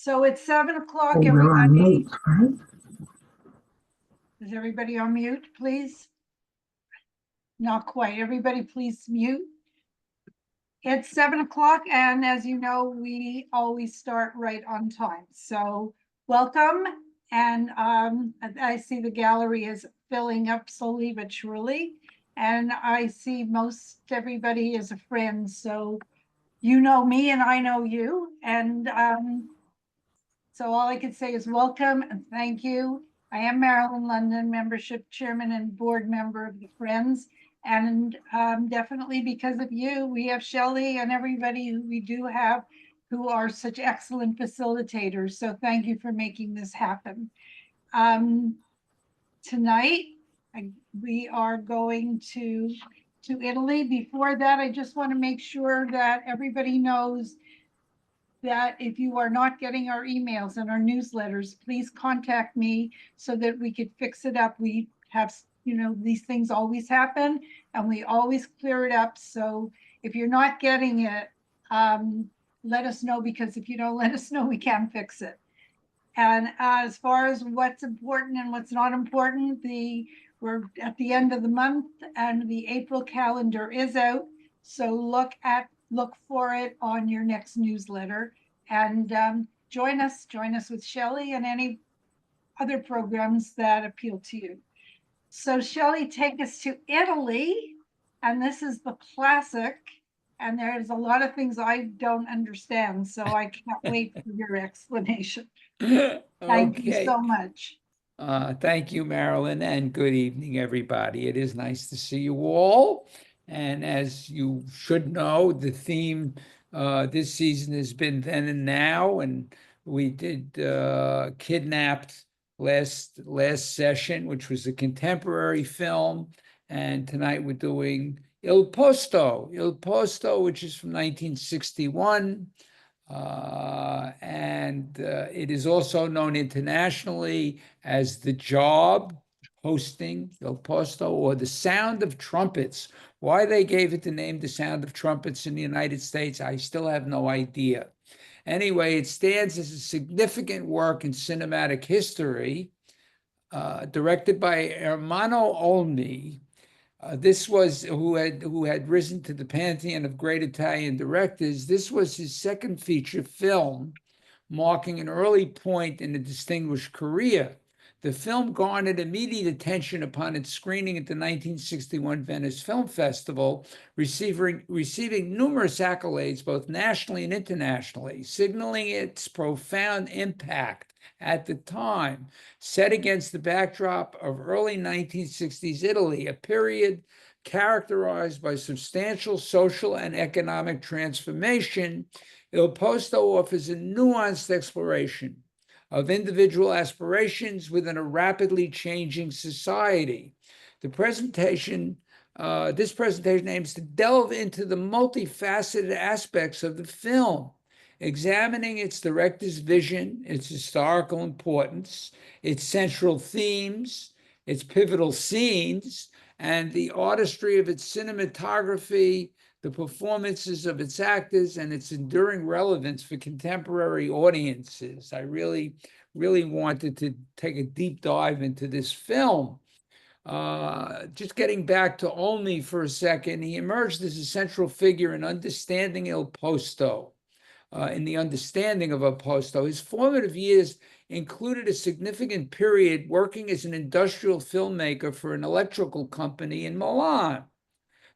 So it's 7 o'clock, Oh, we're on everybody. mute, right? Is everybody on mute, please? Not quite. Everybody, please mute. It's 7 o'clock, and as you know, we always start right on time. So welcome. And I see the gallery is filling up slowly but surely. And I see most everybody is a friend. So you know me and I know you. And so all I can say is welcome and thank you. I am Marilyn London, membership chairman and board member of the Friends. And definitely because of you, we have Shelly and everybody who we do have who are such excellent facilitators. So thank you for making this happen. Tonight, we are going to Italy. Before that, I just want to make sure that everybody knows that if you are not getting our emails and our newsletters, please contact me so that we could fix it up. We have, these things always happen and we always clear it up. So if you're not getting it, let us know, because if you don't let us know, we can't fix it. And as far as what's important and what's not important, we're at the end of the month and the April calendar is out. So look for it on your next newsletter, and join us with Shelly and any other programs that appeal to you. So Shelly, take us to Italy, and this is the classic. And there's a lot of things I don't understand, so I can't wait for your explanation. Thank you so much. Thank you, Marilyn, and good evening, everybody. It is nice to see you all. And as you should know, the theme this season has been Then and Now, and we did Kidnapped last session, which was a contemporary film, and tonight we're doing Il Posto, which is from 1961. And it is also known internationally as The Job, hosting Il Posto, or The Sound of Trumpets. Why they gave it the name The Sound of Trumpets in the United States, I still have no idea. Anyway, it stands as a significant work in cinematic history, directed by Ermanno Olmi. This was who had risen to the pantheon of great Italian directors. This was his second feature film, marking an early point in a distinguished career. The film garnered immediate attention upon its screening at the 1961 Venice Film Festival, receiving numerous accolades both nationally and internationally, signaling its profound impact at the time, set against the backdrop of early 1960s Italy, a period characterized by substantial social and economic transformation. Il Posto offers a nuanced exploration of individual aspirations within a rapidly changing society. This presentation aims to delve into the multifaceted aspects of the film, examining its director's vision, its historical importance, its central themes, its pivotal scenes, and the artistry of its cinematography, the performances of its actors, and its enduring relevance for contemporary audiences. I really wanted to take a deep dive into this film. Just getting back to Olmi for a second, he emerged as a central figure in understanding Il Posto. In the understanding of Il Posto, his formative years included a significant period working as an industrial filmmaker for an electrical company in Milan.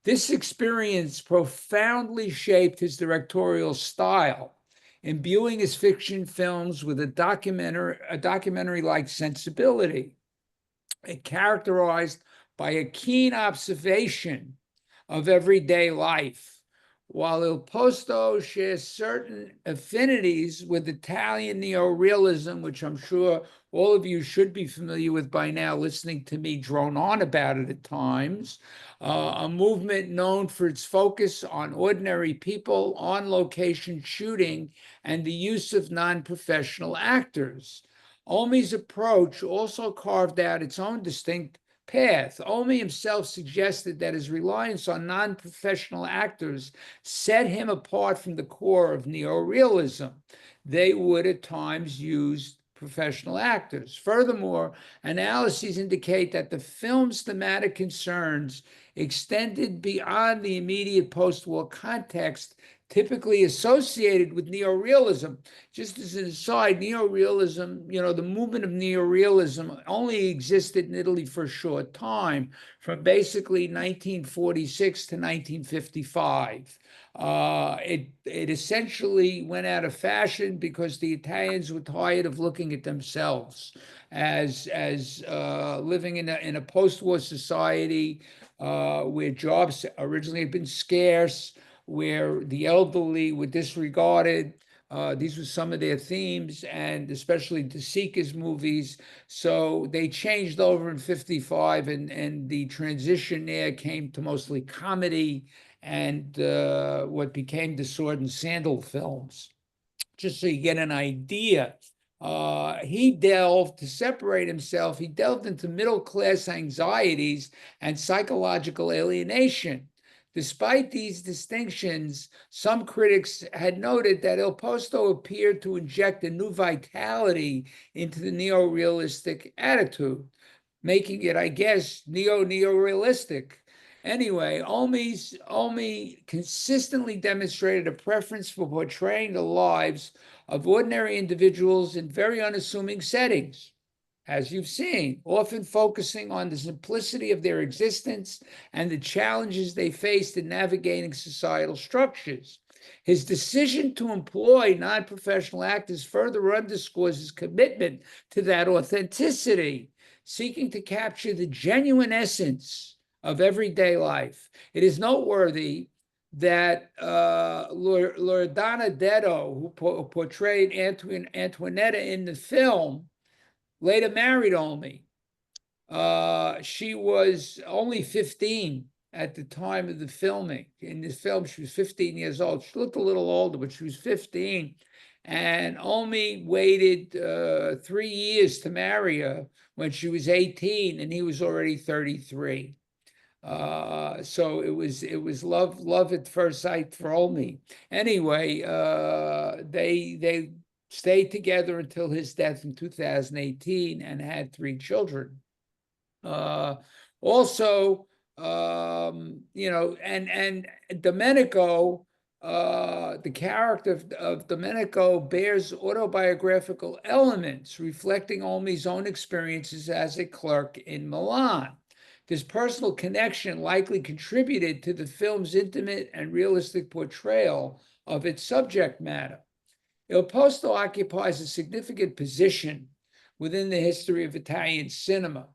This experience profoundly shaped his directorial style, imbuing his fiction films with a documentary-like sensibility. It characterized by a keen observation of everyday life. While Il Posto shares certain affinities with Italian neo-realism, which I'm sure all of you should be familiar with by now, listening to me drone on about it at times, a movement known for its focus on ordinary people, on-location shooting, and the use of non-professional actors. Olmi's approach also carved out its own distinct path. Olmi himself suggested that his reliance on non-professional actors set him apart from the core of neorealism. They would at times use professional actors. Furthermore, analyses indicate that the film's thematic concerns extended beyond the immediate post-war context typically associated with neorealism. Just as an aside, neorealism, the movement of neorealism only existed in Italy for a short time, from basically 1946 to 1955. It essentially went out of fashion because the Italians were tired of looking at themselves as living in a post-war society where jobs originally had been scarce, where the elderly were disregarded. These were some of their themes, and especially De Sica's movies. So they changed over in 55, and the transition there came to mostly comedy and what became the sword and sandal films. Just so you get an idea, to separate himself, he delved into middle-class anxieties and psychological alienation. Despite these distinctions, some critics had noted that Il Posto appeared to inject a new vitality into the neo-realistic attitude, making it, I guess, neo-realistic. Anyway, Olmi consistently demonstrated a preference for portraying the lives of ordinary individuals in very unassuming settings, as you've seen, often focusing on the simplicity of their existence and the challenges they faced in navigating societal structures. His decision to employ non-professional actors further underscores his commitment to that authenticity, seeking to capture the genuine essence of everyday life. It is noteworthy that Loredana Detto, who portrayed Antoinetta in the film, later married Olmi. She was only 15 at the time of the filming. In this film, she was 15 years old. She looked a little older, but she was 15. And Olmi waited 3 years to marry her when she was 18, and he was already 33. So it was love at first sight for Olmi. Anyway, they stayed together until his death in 2018 and had 3 children. Also, and Domenico, the character of Domenico bears autobiographical elements reflecting Olmi's own experiences as a clerk in Milan. This personal connection likely contributed to the film's intimate and realistic portrayal of its subject matter. Il Posto occupies a significant position within the history of Italian cinema.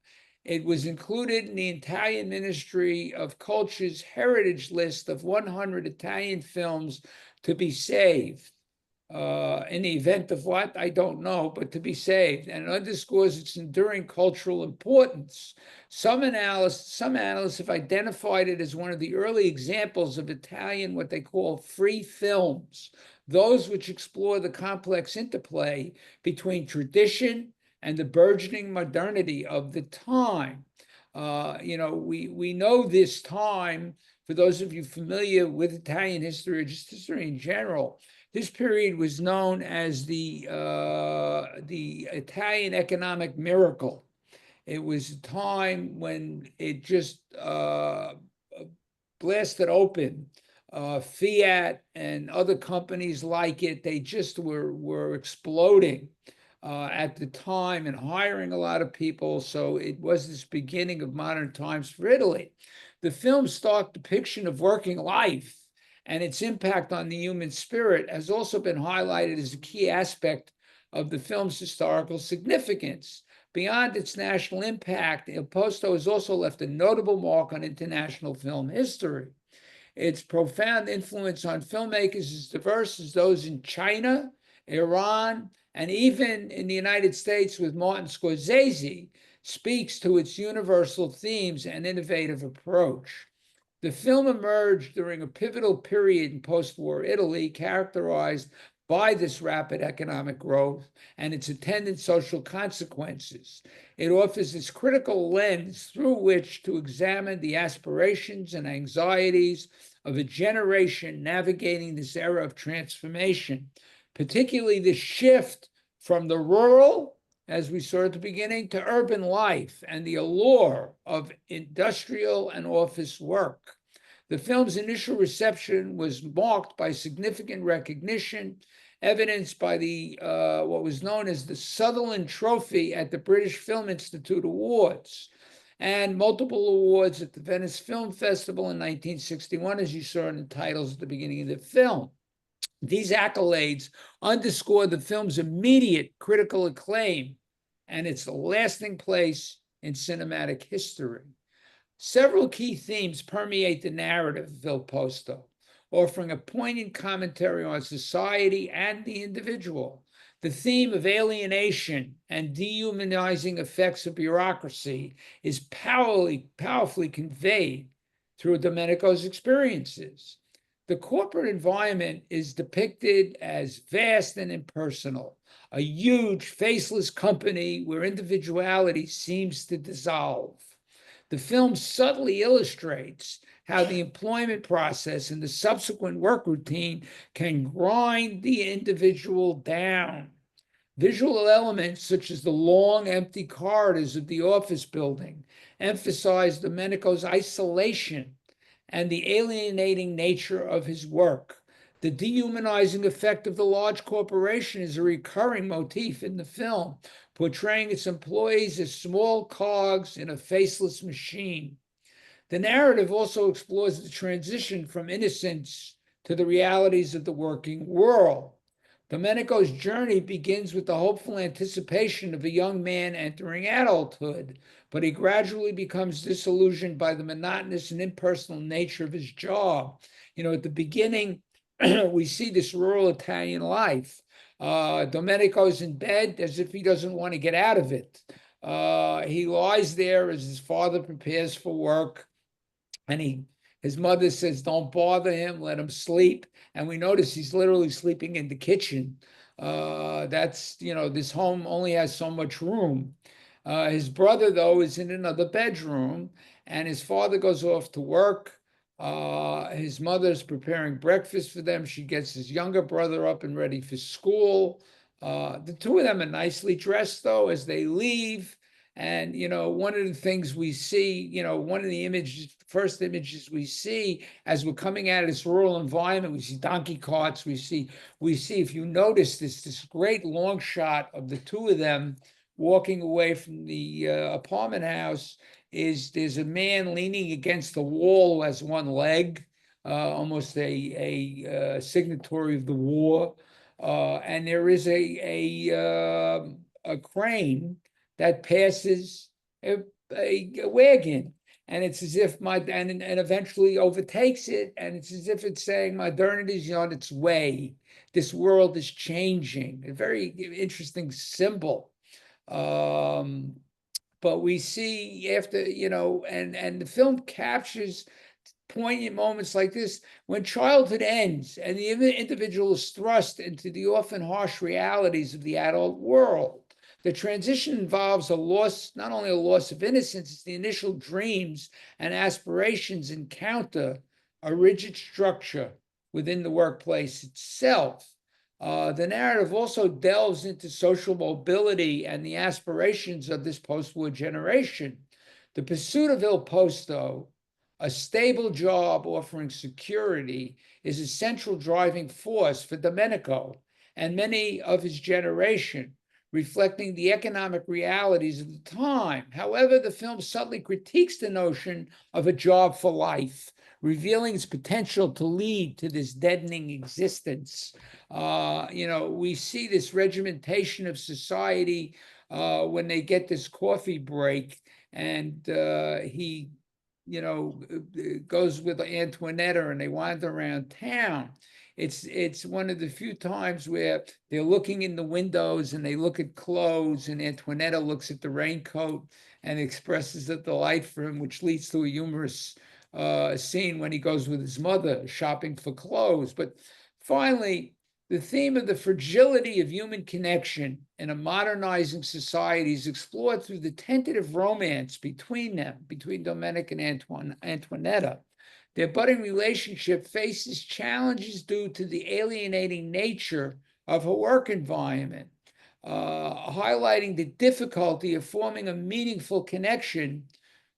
It was included in the Italian Ministry of Culture's heritage list of 100 Italian films to be saved. In the event of what, I don't know, but to be saved, and it underscores its enduring cultural importance. Some analysts have identified it as one of the early examples of Italian, what they call free films, those which explore the complex interplay between tradition and the burgeoning modernity of the time. We know this time, for those of you familiar with Italian history or just history in general, this period was known as the Italian economic miracle. It was a time when it just blasted open. Fiat and other companies like it, they just were exploding at the time and hiring a lot of people. So it was this beginning of modern times for Italy. The film's stark depiction of working life and its impact on the human spirit has also been highlighted as a key aspect of the film's historical significance. Beyond its national impact, Il Posto has also left a notable mark on international film history. Its profound influence on filmmakers is diverse as those in China, Iran, and even in the United States with Martin Scorsese speaks to its universal themes and innovative approach. The film emerged during a pivotal period in post-war Italy, characterized by this rapid economic growth and its attendant social consequences. It offers this critical lens through which to examine the aspirations and anxieties of a generation navigating this era of transformation, particularly the shift from the rural, as we saw at the beginning, to urban life and the allure of industrial and office work. The film's initial reception was marked by significant recognition, evidenced by the what was known as the Sutherland Trophy at the British Film Institute Awards, and multiple awards at the Venice Film Festival in 1961, as you saw in the titles at the beginning of the film. These accolades underscore the film's immediate critical acclaim and its lasting place in cinematic history. Several key themes permeate the narrative of Il Posto, offering a poignant commentary on society and the individual. The theme of alienation and dehumanizing effects of bureaucracy is powerfully conveyed through Domenico's experiences. The corporate environment is depicted as vast and impersonal, a huge, faceless company where individuality seems to dissolve. The film subtly illustrates how the employment process and the subsequent work routine can grind the individual down. Visual elements such as the long, empty corridors of the office building emphasize Domenico's isolation and the alienating nature of his work. The dehumanizing effect of the large corporation is a recurring motif in the film, portraying its employees as small cogs in a faceless machine. The narrative also explores the transition from innocence to the realities of the working world. Domenico's journey begins with the hopeful anticipation of a young man entering adulthood, but he gradually becomes disillusioned by the monotonous and impersonal nature of his job. At the beginning, we see this rural Italian life. Domenico's in bed as if he doesn't want to get out of it. He lies there as his father prepares for work, and his mother says, "Don't bother him, let him sleep." And we notice he's literally sleeping in the kitchen. This home only has so much room. His brother, though, is in another bedroom, and his father goes off to work. His mother's preparing breakfast for them. She gets his younger brother up and ready for school. The two of them are nicely dressed, though, as they leave. And, one of the things we see, one of the first images we see as we're coming out of this rural environment, we see donkey carts. We see, if you notice this great long shot of the two of them walking away from the apartment house. There's a man leaning against the wall who has one leg, almost a signatory of the war. And there is a crane that passes a wagon, and it's as if and eventually overtakes it, and it's as if it's saying modernity is on its way. This world is changing. A very interesting symbol. But we see after, and the film captures poignant moments like this when childhood ends and the individual is thrust into the often harsh realities of the adult world. The transition involves not only a loss of innocence, it's the initial dreams and aspirations encounter a rigid structure within the workplace itself. The narrative also delves into social mobility and the aspirations of this post-war generation. The pursuit of Il Posto, a stable job offering security, is a central driving force for Domenico and many of his generation, reflecting the economic realities of the time. However, the film subtly critiques the notion of a job for life, revealing its potential to lead to this deadening existence. We see this regimentation of society when they get this coffee break, and he, goes with Antoinetta, and they wander around town. It's one of the few times where they're looking in the windows and they look at clothes, and Antoinetta looks at the raincoat and expresses a delight for him, which leads to a humorous scene when he goes with his mother shopping for clothes. But finally, The theme of the fragility of human connection in a modernizing society is explored through the tentative romance between them, between Domenic and Antoinetta. Their budding relationship faces challenges due to the alienating nature of her work environment, highlighting the difficulty of forming a meaningful connection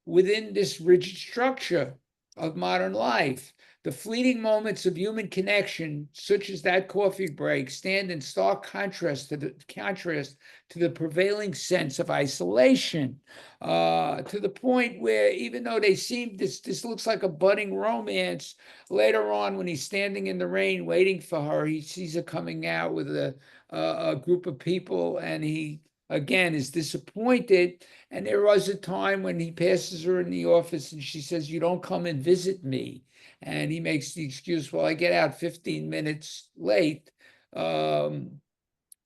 within this rigid structure of modern life. The fleeting moments of human connection, such as that coffee break, stand in stark contrast to the prevailing sense of isolation, to the point where even though they seem this looks like a budding romance, later on when he's standing in the rain waiting for her, he sees her coming out with a group of people, and he again is disappointed. And there was a time when he passes her in the office and she says, "You don't come and visit me." And he makes the excuse, "Well, I get out 15 minutes late." There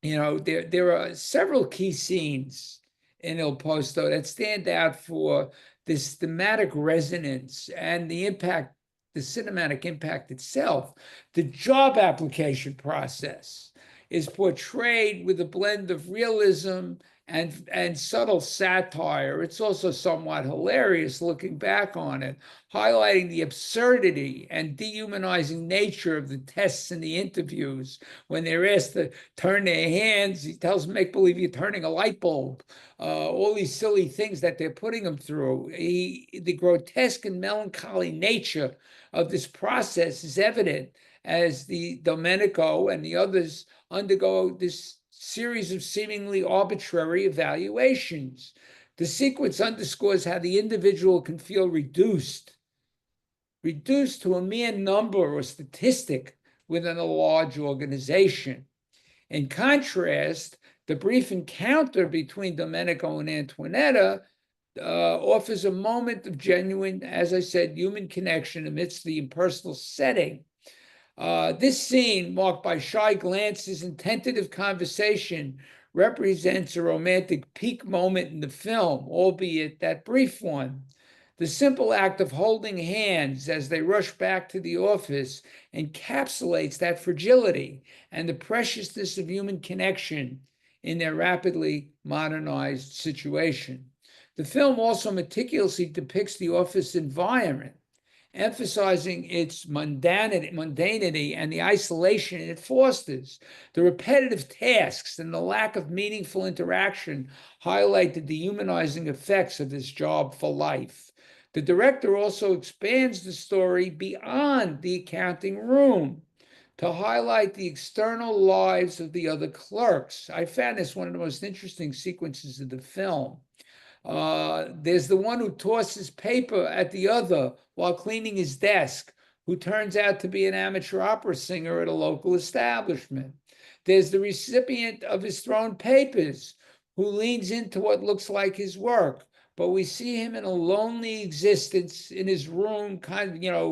are several key scenes in Il Posto that stand out for this thematic resonance and the impact, the cinematic impact itself. The job application process is portrayed with a blend of realism and subtle satire. It's also somewhat hilarious looking back on it, highlighting the absurdity and dehumanizing nature of the tests and the interviews. When they're asked to turn their hands, he tells them, "Make believe you're turning a light bulb." All these silly things that they're putting them through. The grotesque and melancholy nature of this process is evident as the Domenico and the others undergo this series of seemingly arbitrary evaluations. The sequence underscores how the individual can feel reduced to a mere number or statistic within a large organization. In contrast, the brief encounter between Domenico and Antoinetta offers a moment of genuine, as I said, human connection amidst the impersonal setting. This scene, marked by shy glances and tentative conversation, represents a romantic peak moment in the film, albeit that brief one. The simple act of holding hands as they rush back to the office encapsulates that fragility and the preciousness of human connection in their rapidly modernized situation. The film also meticulously depicts the office environment, emphasizing its mundanity and the isolation it fosters. The repetitive tasks and the lack of meaningful interaction highlight the dehumanizing effects of this job for life. The director also expands the story beyond the accounting room to highlight the external lives of the other clerks. I found this one of the most interesting sequences of the film. There's the one who tosses paper at the other while cleaning his desk, who turns out to be an amateur opera singer at a local establishment. There's the recipient of his thrown papers, who leans into what looks like his work, but we see him in a lonely existence in his room.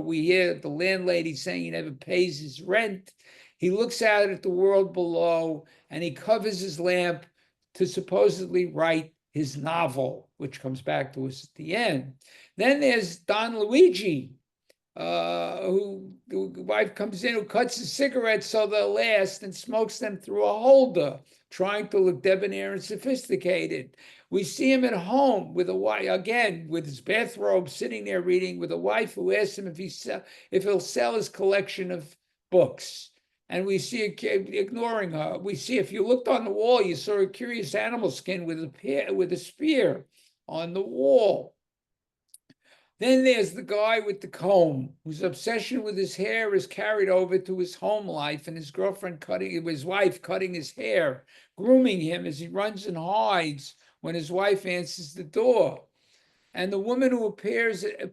We hear the landlady saying he never pays his rent. He looks out at the world below and he covers his lamp to supposedly write his novel, which comes back to us at the end. Then there's Don Luigi, who the wife comes in, who cuts his cigarettes so they'll last and smokes them through a holder, trying to look debonair and sophisticated. We see him at home with a wife, again, with his bathrobe, sitting there reading, with a wife who asks him if he'll sell his collection of books. And we see ignoring her. We see, if you looked on the wall, you saw a curious animal skin with a spear on the wall. Then there's the guy with the comb, whose obsession with his hair is carried over to his home life, and his wife cutting his hair, grooming him as he runs and hides when his wife answers the door. And the woman who appears at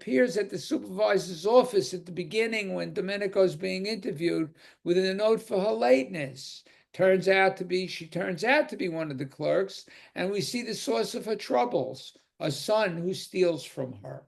the supervisor's office at the beginning when Domenico's being interviewed with a note for her lateness. She turns out to be one of the clerks, and we see the source of her troubles, a son who steals from her.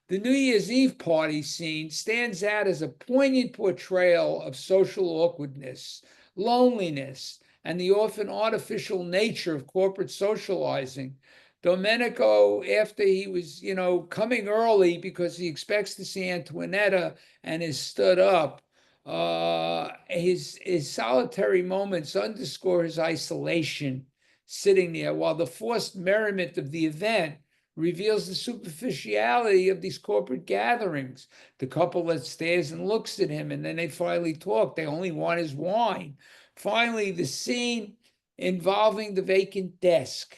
The New Year's Eve party scene stands out as a poignant portrayal of social awkwardness, loneliness, and the often artificial nature of corporate socializing. Domenico, after he was, coming early because he expects to see Antoinetta and is stood up, His solitary moments underscore his isolation, sitting there, while the forced merriment of the event reveals the superficiality of these corporate gatherings. The couple that stares and looks at him, and then they finally talk. They only want his wine. Finally, the scene involving the vacant desk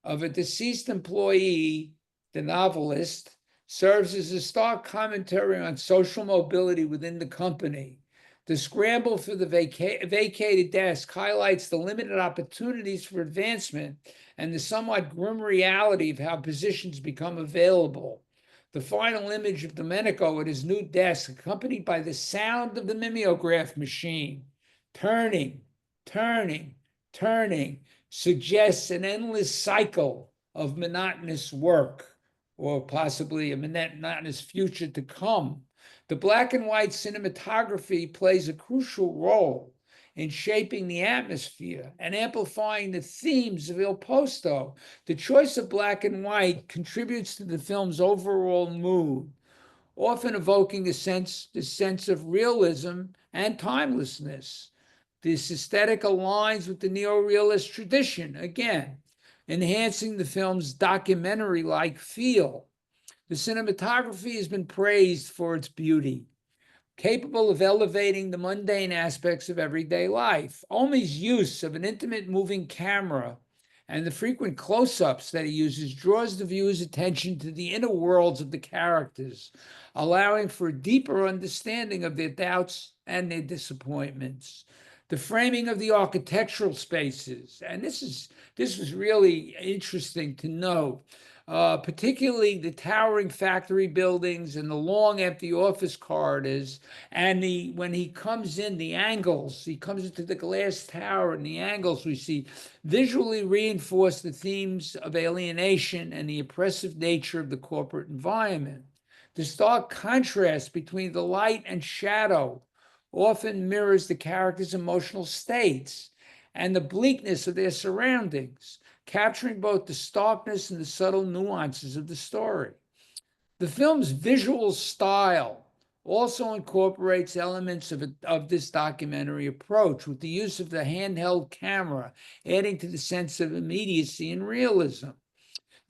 of a deceased employee, the novelist, serves as a stark commentary on social mobility within the company. The scramble for the vacated desk highlights the limited opportunities for advancement and the somewhat grim reality of how positions become available. The final image of Domenico at his new desk, accompanied by the sound of the mimeograph machine, turning, turning, turning, suggests an endless cycle of monotonous work, or possibly a monotonous future to come. The black and white cinematography plays a crucial role in shaping the atmosphere and amplifying the themes of Il Posto. The choice of black and white contributes to the film's overall mood, often evoking the sense of realism and timelessness. This aesthetic aligns with the neo-realist tradition, again, enhancing the film's documentary-like feel. The cinematography has been praised for its beauty, capable of elevating the mundane aspects of everyday life. Omi's use of an intimate moving camera and the frequent close-ups that he uses draws the viewer's attention to the inner worlds of the characters, allowing for a deeper understanding of their doubts and their disappointments. The framing of the architectural spaces, and this was really interesting to note, particularly the towering factory buildings and the long empty office corridors, and when he comes in, the angles, he comes into the glass tower, and the angles we see visually reinforce the themes of alienation and the oppressive nature of the corporate environment. The stark contrast between the light and shadow often mirrors the characters' emotional states and the bleakness of their surroundings, capturing both the starkness and the subtle nuances of the story. The film's visual style also incorporates elements of this documentary approach, with the use of the handheld camera adding to the sense of immediacy and realism.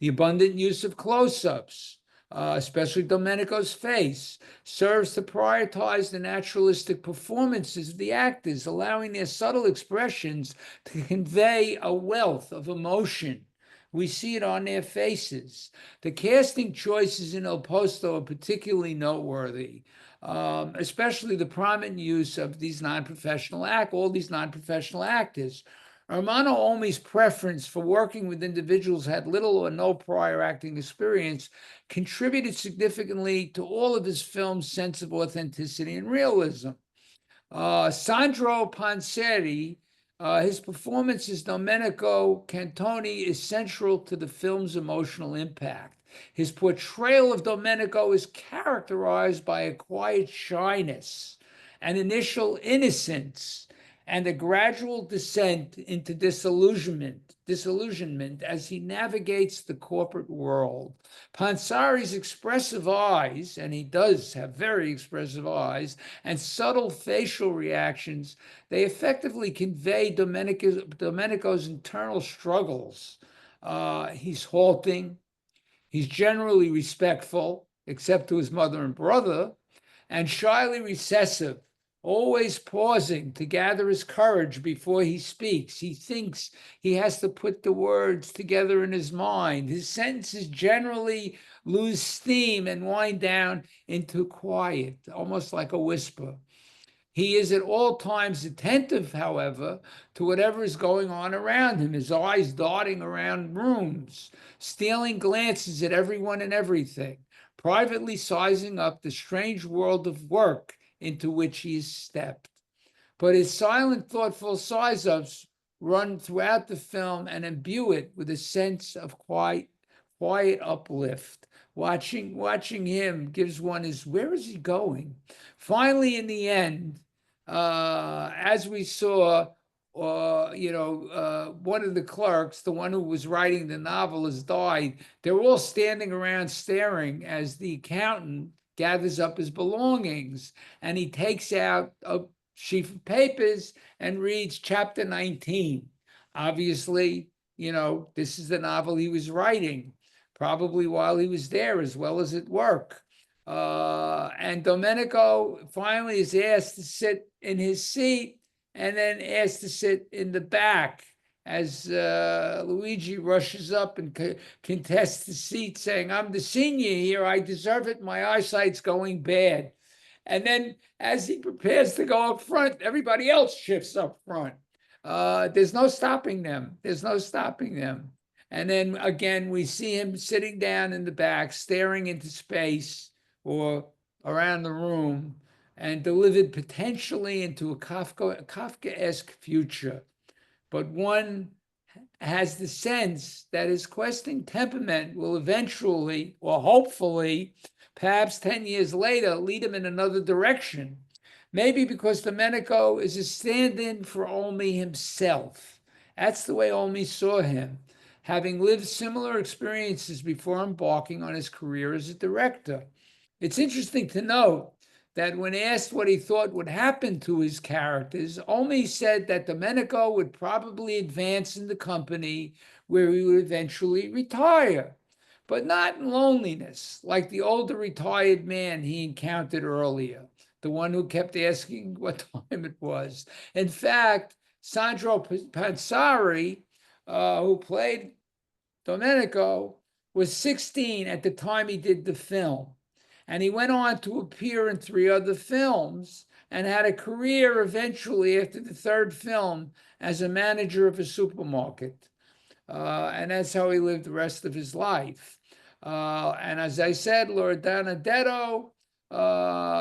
The abundant use of close-ups, especially Domenico's face, serves to prioritize the naturalistic performances of the actors, allowing their subtle expressions to convey a wealth of emotion. We see it on their faces. The casting choices in Il Posto are particularly noteworthy, especially the prominent use of all these non-professional actors. Ermanno Olmi's preference for working with individuals who had little or no prior acting experience contributed significantly to all of his film's sense of authenticity and realism. Sandro Pansieri, his performance as Domenico Cantoni is central to the film's emotional impact. His portrayal of Domenico is characterized by a quiet shyness, an initial innocence, and a gradual descent into disillusionment as he navigates the corporate world. Pansari's expressive eyes, and he does have very expressive eyes, and subtle facial reactions, they effectively convey Domenico's internal struggles. He's halting, he's generally respectful, except to his mother and brother, and shyly recessive, always pausing to gather his courage before he speaks. He thinks he has to put the words together in his mind. His sentences generally lose steam and wind down into quiet, almost like a whisper. He is at all times attentive, however, to whatever is going on around him, his eyes darting around rooms, stealing glances at everyone and everything, privately sizing up the strange world of work into which he has stepped. But his silent, thoughtful size-ups run throughout the film and imbue it with a sense of quiet uplift. Watching him gives one where is he going? Finally, in the end, as we saw, one of the clerks, the one who was writing the novel, has died. They're all standing around staring as the accountant gathers up his belongings, and he takes out a sheaf of papers and reads chapter 19. Obviously, this is the novel he was writing, probably while he was there as well as at work. And Domenico finally is asked to sit in his seat and then asked to sit in the back as Luigi rushes up and contests the seat, saying, "I'm the senior here. I deserve it. My eyesight's going bad." And then as he prepares to go up front, everybody else shifts up front. There's no stopping them. There's no stopping them. And then again, we see him sitting down in the back, staring into space or around the room, and delivered potentially into a Kafkaesque future. But one has the sense that his questing temperament will eventually, or hopefully, perhaps 10 years later, lead him in another direction. Maybe because Domenico is a stand-in for Olmi himself. That's the way Olmi saw him, having lived similar experiences before embarking on his career as a director. It's interesting to note that when asked what he thought would happen to his characters, Olmi said that Domenico would probably advance in the company where he would eventually retire, but not in loneliness, like the older retired man he encountered earlier, the one who kept asking what time it was. In fact, Sandro Pansari, who played Domenico, was 16 at the time he did the film. And he went on to appear in 3 other films and had a career eventually after the 3rd film as a manager of a supermarket. And that's how he lived the rest of his life. And as I said, Loredana Detto,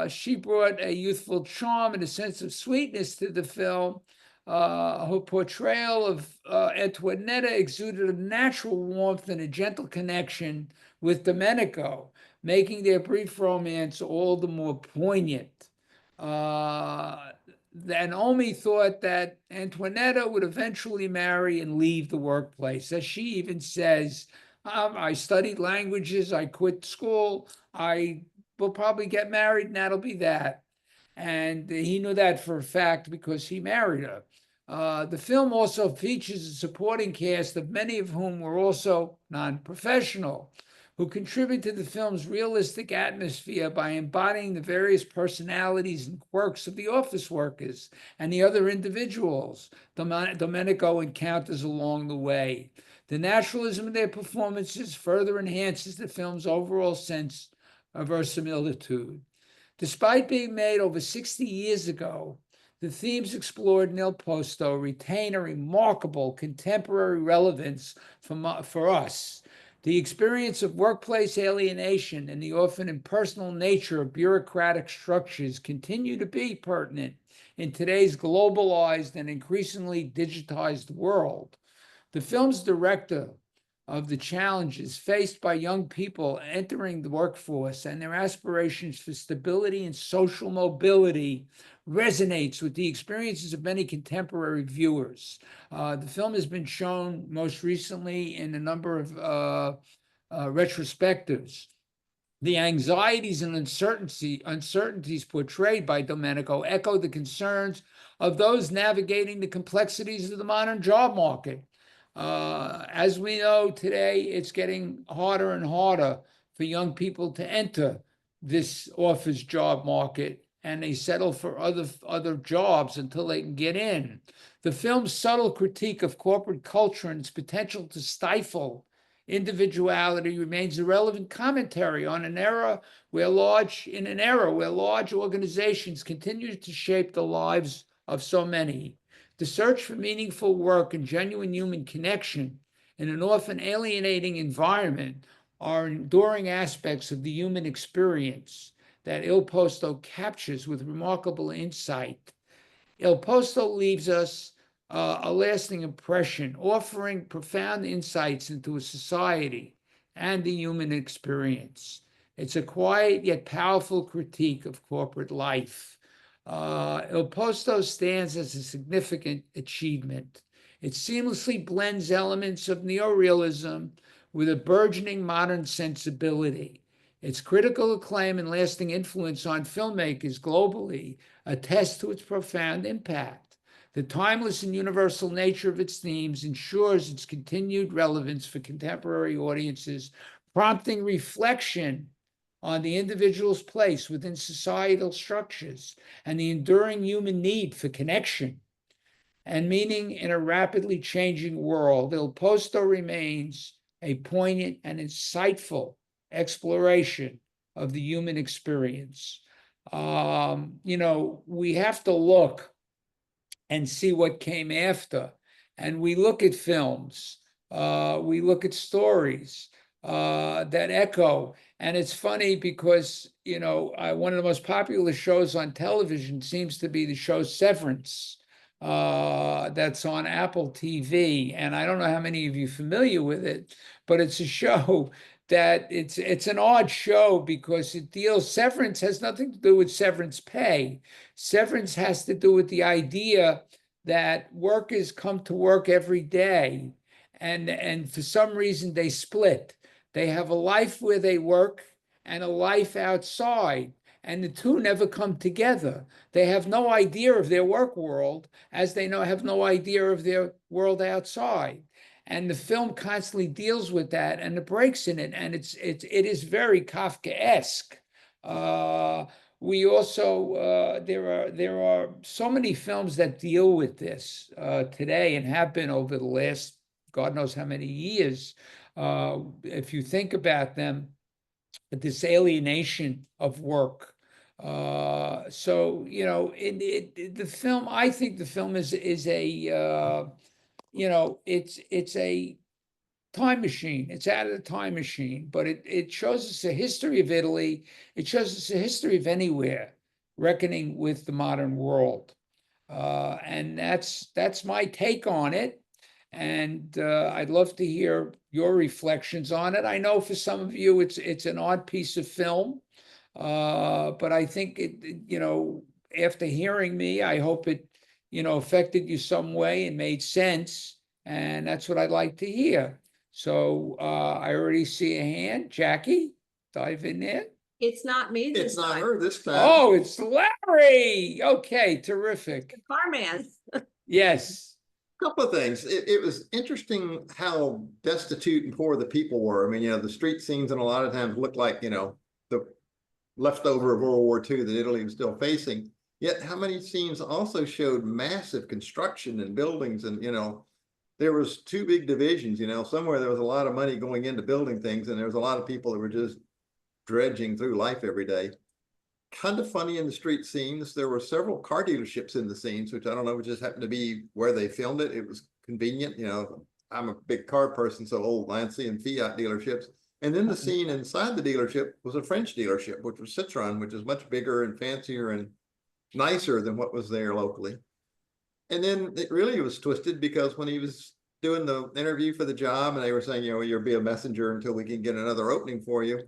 she brought a youthful charm and a sense of sweetness to the film. Her portrayal of Antonietta exuded a natural warmth and a gentle connection with Domenico, making their brief romance all the more poignant. Then Omi thought that Antonietta would eventually marry and leave the workplace. As she even says, I studied languages, I quit school, I will probably get married, and that'll be that. And he knew that for a fact because he married her. The film also features a supporting cast of many of whom were also non-professional, who contribute to the film's realistic atmosphere by embodying the various personalities and quirks of the office workers and the other individuals Domenico encounters along the way. The naturalism of their performances further enhances the film's overall sense of verisimilitude. Despite being made over 60 years ago, the themes explored in Il Posto retain a remarkable contemporary relevance for us. The experience of workplace alienation and the often impersonal nature of bureaucratic structures continue to be pertinent in today's globalized and increasingly digitized world. The film's director of the challenges faced by young people entering the workforce and their aspirations for stability and social mobility resonates with the experiences of many contemporary viewers. The film has been shown most recently in a number of retrospectives. The anxieties and uncertainties portrayed by Domenico echo the concerns of those navigating the complexities of the modern job market. As we know today, it's getting harder and harder for young people to enter this office job market, and they settle for other jobs until they can get in. The film's subtle critique of corporate culture and its potential to stifle individuality remains a relevant commentary on an era where large organizations continue to shape the lives of so many. The search for meaningful work and genuine human connection in an often alienating environment are enduring aspects of the human experience that Il Posto captures with remarkable insight. Il Posto leaves us a lasting impression, offering profound insights into a society and the human experience. It's a quiet yet powerful critique of corporate life. Il Posto stands as a significant achievement. It seamlessly blends elements of neo-realism with a burgeoning modern sensibility. Its critical acclaim and lasting influence on filmmakers globally attest to its profound impact. The timeless and universal nature of its themes ensures its continued relevance for contemporary audiences, prompting reflection on the individual's place within societal structures and the enduring human need for connection and meaning in a rapidly changing world. Il Posto remains a poignant and insightful exploration of the human experience. We have to look and see what came after. And we look at films, we look at stories that echo. And it's funny because, one of the most popular shows on television seems to be the show Severance, that's on Apple TV. And I don't know how many of you are familiar with it, but it's a show that it's an odd show because severance has nothing to do with severance pay. Severance has to do with the idea that workers come to work every day and for some reason they split. They have a life where they work and a life outside, and the two never come together. They have no idea of their work world as they have no idea of their world outside. And the film constantly deals with that and the breaks in it, and it is very Kafkaesque. We also there are so many films that deal with this today and have been over the last God knows how many years. If you think about them, this alienation of work. The film, I think the film is a it's a time machine. It's out of the time machine, but it shows us a history of Italy. It shows us a history of anywhere reckoning with the modern world. And that's my take on it. And I'd love to hear your reflections on it. I know for some of you it's an odd piece of film, but I think after hearing me, I hope it affected you some way and made sense. And that's what I'd like to hear. So I already see a hand. Jackie, dive in there. It's not me this It's not time. her this time. Oh, it's Larry. Okay, terrific. Carman. Yes. Couple of things. It was interesting how destitute and poor the people were. I mean, the street scenes and a lot of times looked like, the leftover of World War II that Italy was still facing. Yet how many scenes also showed massive construction and buildings, and, there was two big divisions, somewhere there was a lot of money going into building things, and there was a lot of people that were just dredging through life every day. Kind of funny in the street scenes. There were several car dealerships in the scenes, which I don't know, it just happened to be where they filmed it. It was convenient. I'm a big car person, so old Lancia and Fiat dealerships. And then the scene inside the dealership was a French dealership, which was Citroen, which is much bigger and fancier and nicer than what was there locally. And then it really was twisted because when he was doing the interview for the job and they were saying, you'll be a messenger until we can get another opening for you.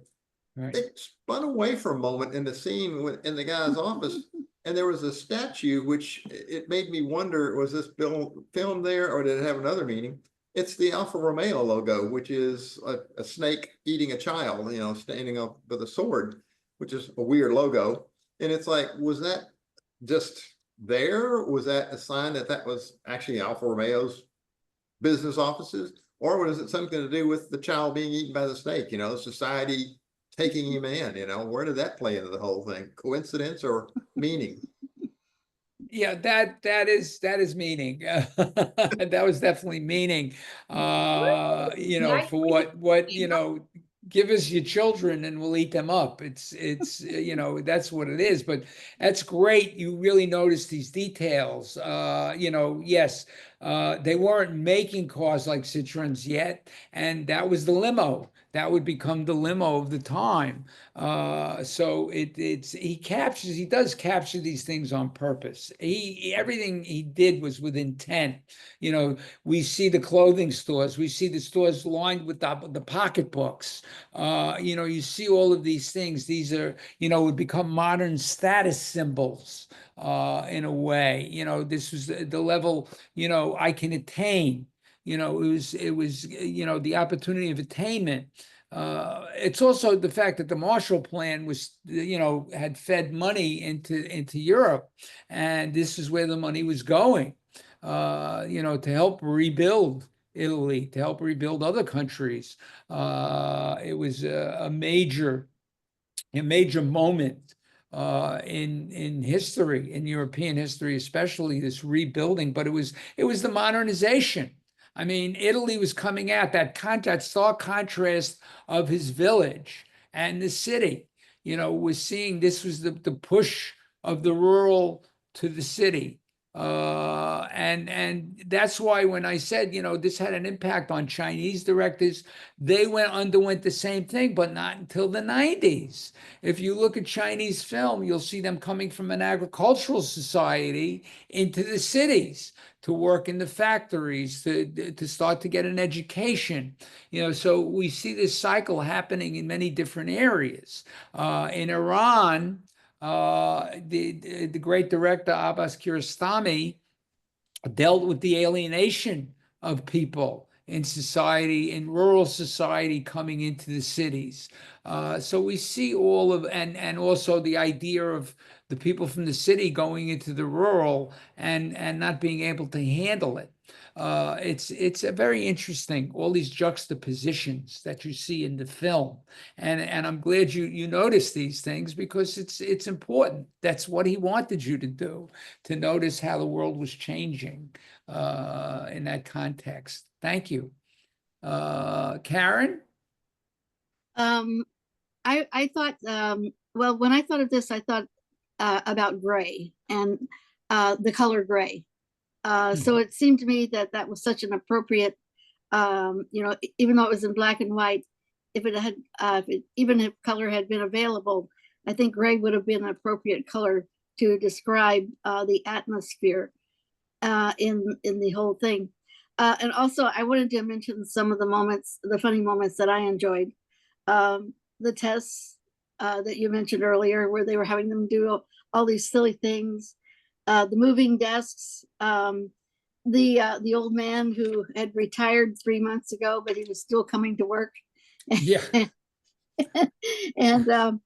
Right. It spun away for a moment in the scene in the guy's office, and there was a statue, which it made me wonder, was this film there or did it have another meaning? It's the Alfa Romeo logo, which is a snake eating a child, standing up with a sword, which is a weird logo. And it's like, was that just there? Was that a sign that was actually Alfa Romeo's business offices? Or was it something to do with the child being eaten by the snake, society taking him in, where did that play into the whole thing? Coincidence or meaning? Yeah, that is meaning. That was definitely meaning. For what give us your children and we'll eat them up. It's that's what it is. But that's great. You really notice these details. Yes, they weren't making cars like Citroens yet, and that was the limo. That would become the limo of the time. So he does capture these things on purpose. Everything he did was with intent. We see the clothing stores, we see the stores lined with the pocketbooks. You see all of these things. These are, would become modern status symbols in a way. This was the level, I can attain. It was the opportunity of attainment. It's also the fact that the Marshall Plan was, had fed money into Europe, and this is where the money was going, to help rebuild Italy, to help rebuild other countries. It was a major moment in history, in European history, especially this rebuilding. But it was the modernization. I mean, Italy was coming out, that stark contrast of his village and the city. Was seeing this was the push of the rural to the city. And that's why when I said, this had an impact on Chinese directors, they underwent the same thing, but not until the 90s. If you look at Chinese film, you'll see them coming from an agricultural society into the cities to work in the factories, to start to get an education. So we see this cycle happening in many different areas. In Iran, the great director Abbas Kiarostami dealt with the alienation of people in society, in rural society, coming into the cities. So we see all of, and also the idea of the people from the city going into the rural and not being able to handle it. It's a very interesting, all these juxtapositions that you see in the film, and I'm glad you noticed these things, because it's important. That's what he wanted you to do, to notice how the world was changing in that context. Thank you. Karen? I thought, well, when I thought of this, I thought about gray and the color gray. So it seemed to me that that was such an appropriate, even though it was in black and white, if it had, even if color had been available, I think gray would have been an appropriate color to describe the atmosphere in the whole thing. And also, I wanted to mention some of the moments, the funny moments that I enjoyed. The tests that you mentioned earlier, where they were having them do all these silly things. The moving desks, the old man who had retired 3 months ago, but he was still coming to work. Yeah. And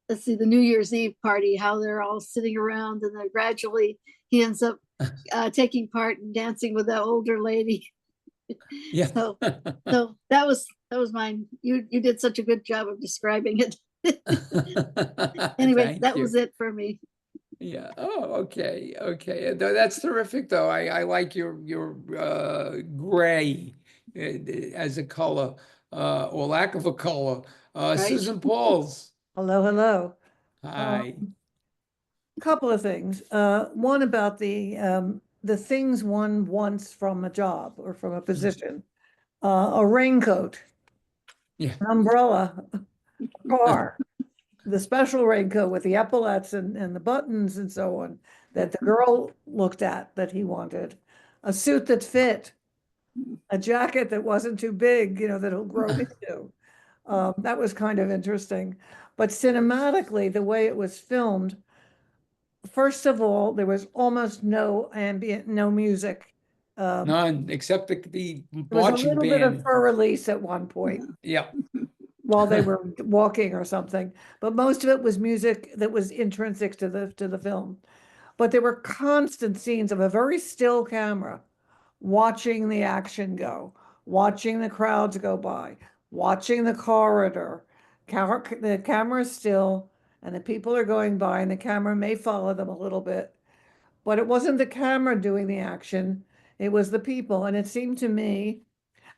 let's see, the New Year's Eve party, how they're all sitting around, and then gradually he ends up taking part in dancing with that older lady. Yeah. So that was mine. You did such a good job of describing it. Anyway, that was it for me. Yeah. Oh, okay. That's terrific, though. I like your gray as a color, or lack of a color. Right. Susan Pauls. Hello. Hi. Couple of things. One about the things one wants from a job or from a position. A raincoat, Yeah. an umbrella, a car, the special raincoat with the epaulets and the buttons and so on that the girl looked at that he wanted, a suit that fit, a jacket that wasn't too big, that he'll grow into. That was kind of interesting. But cinematically, the way it was filmed, first of all, there was almost no ambient, no music. None, except the There was a marching little bit of band. fur release at one point Yeah. while they were walking or something, but most of it was music that was intrinsic to the film. But there were constant scenes of a very still camera watching the action go, watching the crowds go by, watching the corridor. The camera's still, and the people are going by, and the camera may follow them a little bit, but it wasn't the camera doing the action, it was the people. And it seemed to me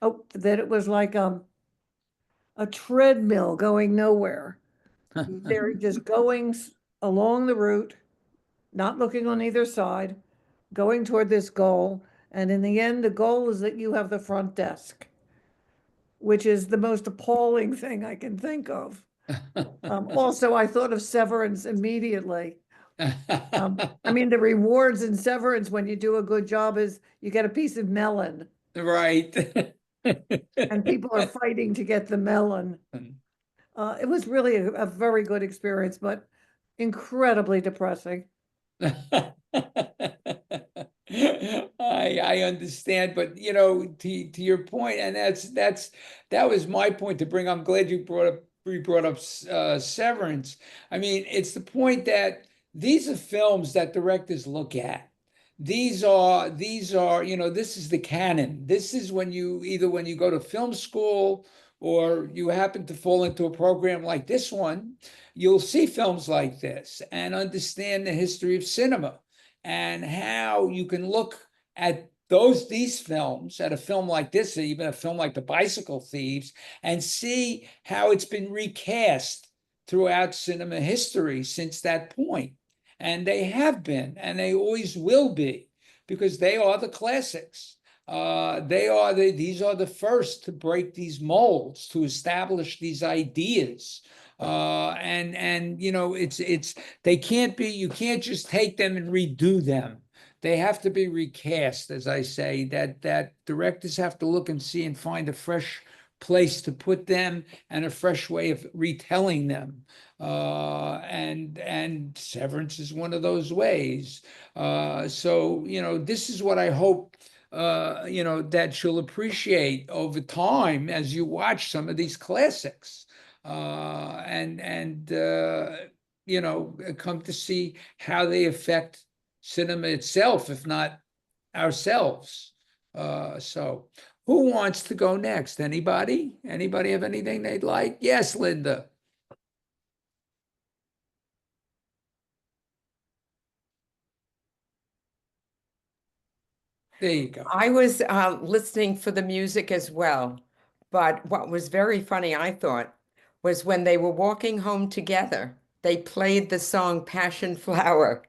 that it was like a treadmill going nowhere. They're just going along the route, not looking on either side, going toward this goal. And in the end, the goal is that you have the front desk, which is the most appalling thing I can think of. Also, I thought of Severance immediately. I mean, the rewards in Severance when you do a good job is you get a piece of melon. Right. And people are fighting to get the melon. It was really a very good experience, but incredibly depressing. I I understand, but you know, to your point, and that was my point to bring. I'm glad you brought up Severance. I mean, it's the point that these are films that directors look at. These are, you know, this is the canon. This is when you either when you go to film school or you happen to fall into a program like this one, you'll see films like this and understand the history of cinema and how you can look at these films, at a film like this, or even a film like The Bicycle Thieves, and see how it's been recast throughout cinema history since that point. And they have been, and they always will be, because they are the classics. These are the first to break these molds, to establish these ideas. And you know, they can't be, you can't just take them and redo them. They have to be recast, as I say, that directors have to look and see and find a fresh place to put them and a fresh way of retelling them. And Severance is one of those ways. So, you know, this is what I hope you know, that you'll appreciate over time as you watch some of these classics. And you know, come to see how they affect cinema itself, if not ourselves. So who wants to go next? Anybody? Anybody have anything they'd like? Yes, Linda. There you go. I was listening for the music as well, but what was very funny, I thought, was when they were walking home together, they played the song Passion Flower,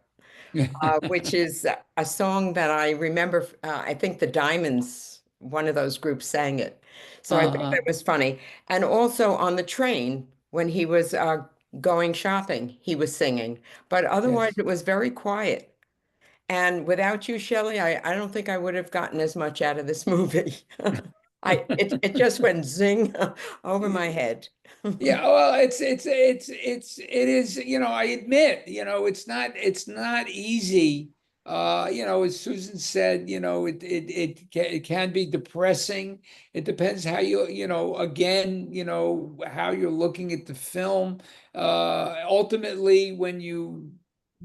which is a song that I remember. I think the Diamonds, one of those groups, sang it. So I thought that was funny. And also on the train, when he was going shopping, he was singing. But otherwise, Yes. it was very quiet. And without you, Shelley, I don't think I would have gotten as much out of this movie. It just went zing over my head. Yeah, well, it is, you know, I admit, you know, it's not easy. You know, as Susan said, you know, it can be depressing. It depends how you know, again, you know, how you're looking at the film. Ultimately, when you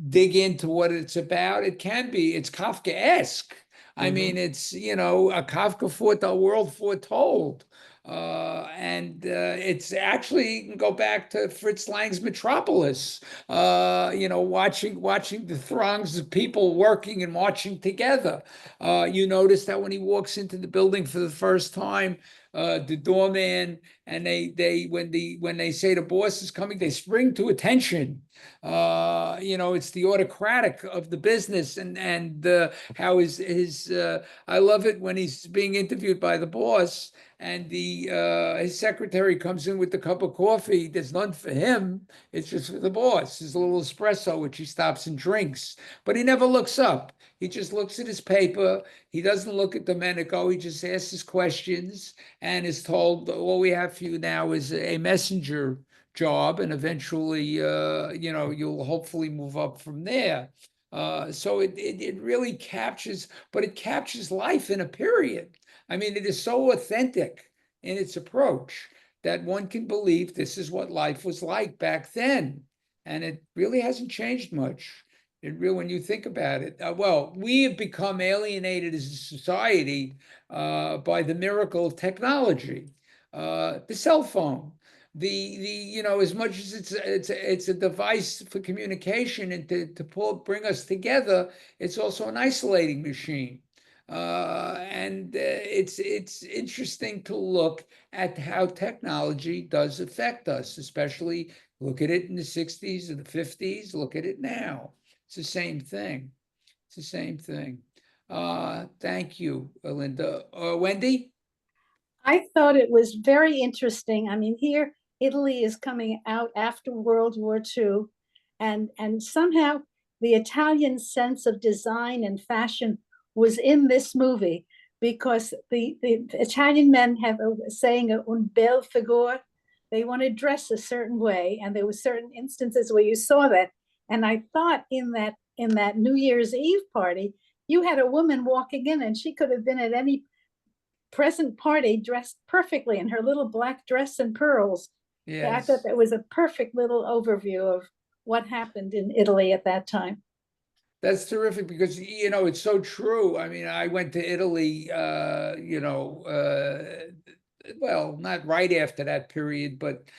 dig into what it's about, it's Kafkaesque. I mean, it's, you know, a Kafka a world foretold. And it's actually, you can go back to Fritz Lang's Metropolis, you know, watching the throngs of people working and marching together. You notice that when he walks into the building for the first time, the doorman and when they say the boss is coming, they spring to attention. You know, it's the autocratic of the business, and how his I love it when he's being interviewed by the boss, and his secretary comes in with the cup of coffee. There's none for him. It's just for the boss. His little espresso, which he stops and drinks. But he never looks up. He just looks at his paper. He doesn't look at Domenico. He just asks his questions and is told, all we have for you now is a messenger job, and eventually, you know, you'll hopefully move up from there. So it really captures, but it captures life in a period. I mean, it is so authentic in its approach that one can believe this is what life was like back then. And it really hasn't changed much. It really, when you think about it, well, we have become alienated as a society by the miracle of technology, the cell phone, the you know, as much as it's a device for communication and to bring us together, it's also an isolating machine. And it's interesting to look at how technology does affect us, especially look at it in the 60s or the 50s, look at it now. It's the same thing. It's the same thing. Thank you, Linda. Wendy? I thought it was very interesting. I mean, here Italy is coming out after World War II, and somehow the Italian sense of design and fashion was in this movie, because the Italian men have a saying, un bel figure. They want to dress a certain way, and there were certain instances where you saw that. And I thought in that New Year's Eve party, you had a woman walking in and she could have been at any present party dressed perfectly in her little black dress and pearls. Yeah, I Yes. thought that was a perfect little overview of what happened in Italy at that time. That's terrific because, you know, it's so true. I mean, I went to Italy, you know, well, not right after that period, but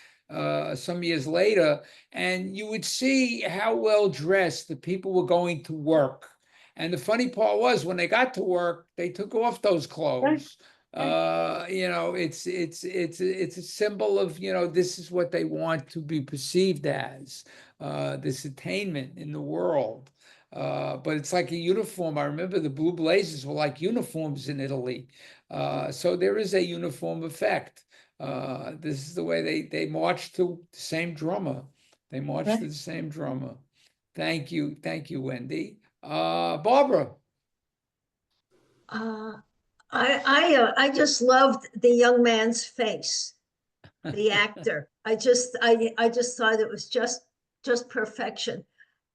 some years later, and you would see how well dressed the people were going to work. And the funny part was when they got to work, they took off those clothes. You know, it's a symbol of, you know, this is what they want to be perceived as, this attainment in the world. But it's like a uniform. I remember the blue blazers were like uniforms in Italy. So there is a uniform effect. This is the way they march to the same drummer. They march to the same drummer. Thank you, Wendy. Barbara. I just loved the young man's face, the actor. I just thought it was just perfection.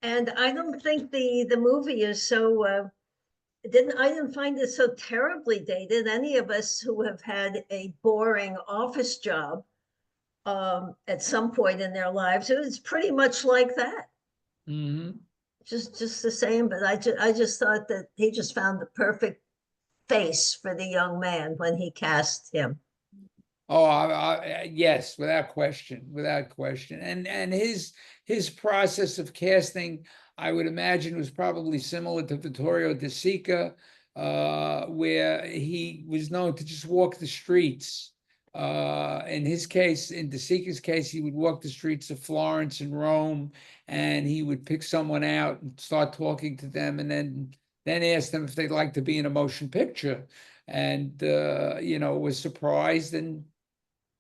And I don't think the movie is so I didn't find it so terribly dated. Any of us who have had a boring office job at some point in their lives, it was pretty much like that. Mm-hmm. Just the same, but I just thought that he just found the perfect face for the young man when he cast him. Oh, yes, without question, without question. And his process of casting, I would imagine, was probably similar to Vittorio De Sica, where he was known to just walk the streets. In his case, in De Sica's case, he would walk the streets of Florence and Rome, and he would pick someone out and start talking to them, and then ask them if they'd like to be in a motion picture. And you know, was surprised and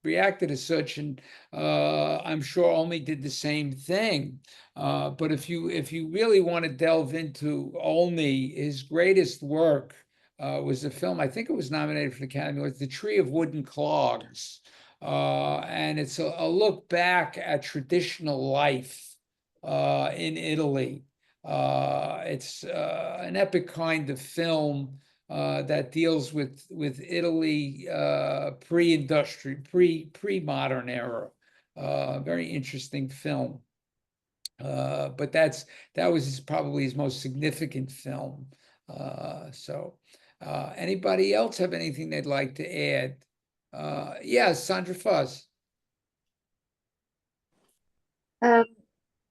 reacted as such, and I'm sure Olmi did the same thing. But if you really want to delve into Olmi, his greatest work was a film, I think it was nominated for the Academy, was The Tree of Wooden Clogs. And it's a look back at traditional life in Italy. It's an epic kind of film that deals with Italy pre-modern era. Very interesting film. But that was probably his most significant film. Anybody else have anything they'd like to add? Yes, Sandra Fuss.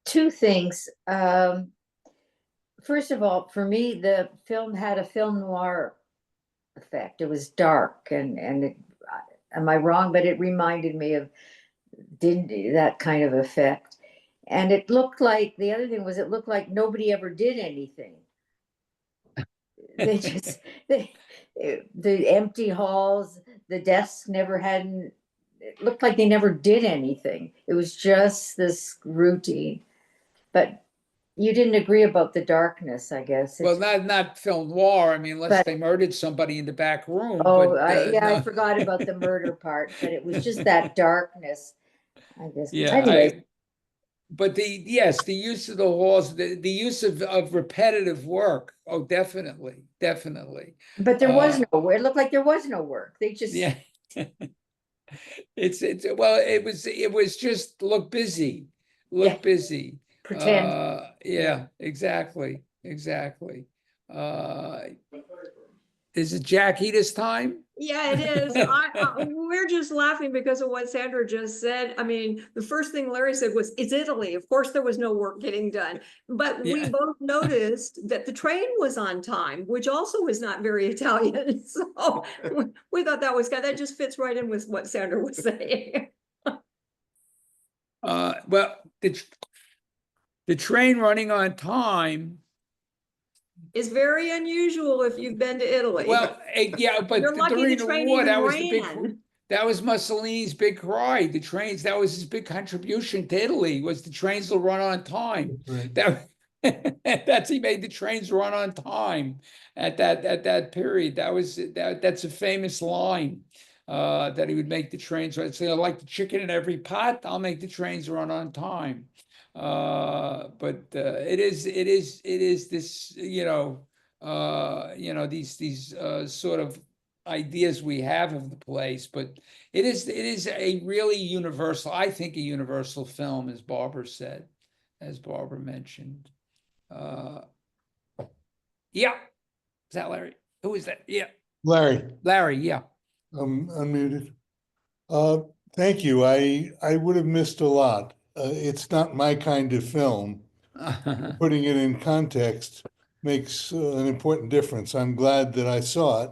Two things. First of all, for me, the film had a film noir effect. It was dark, and am I wrong? But it reminded me of that kind of effect. And it looked like, the other thing was, it looked like nobody ever did anything. They just the empty halls, the desks never hadn't. It looked like they never did anything. It was just this routine. But you didn't agree about the darkness, I guess. Well, not film noir. I mean, unless they murdered somebody in the back room. Oh, but, yeah, no. I forgot about the murder part, but it was just that darkness, I guess. Yeah, Anyway, but the use of the halls, the use of repetitive work. Oh, definitely. but there was no work. It looked like there was no work. They just It's well, it was just look busy. Busy. Pretend. Yeah, exactly. Is it Jackie this time? Yeah, it is. We're just laughing because of what Sandra just said. I mean, the first thing Larry said was, "It's Italy." Of course, there was no work getting done. But we both noticed that the train was on time, which also is not very Italian. So we thought that was good. That just fits right in with what Sandra was saying. Well, the train running on time is very unusual if you've been to Italy. Well, yeah, but You're lucky during the the train war, even that was the big. ran. That was Mussolini's big cry. The trains. That was his big contribution to Italy. Was the trains will run on time. That's he made the trains run on time at that period. That's a famous line that he would make the trains. I'd say, like the chicken in every pot, I'll make the trains run on time. But it is this, you know, you know, these sort of ideas we have of the place, but it is a really universal, I think, a universal film, as Barbara said, as Barbara mentioned. Yeah, is that Larry? Who is that? Yeah, Larry. Yeah. Unmuted. Thank you. I would have missed a lot. It's not my kind of film. Putting it in context makes an important difference. I'm glad that I saw it.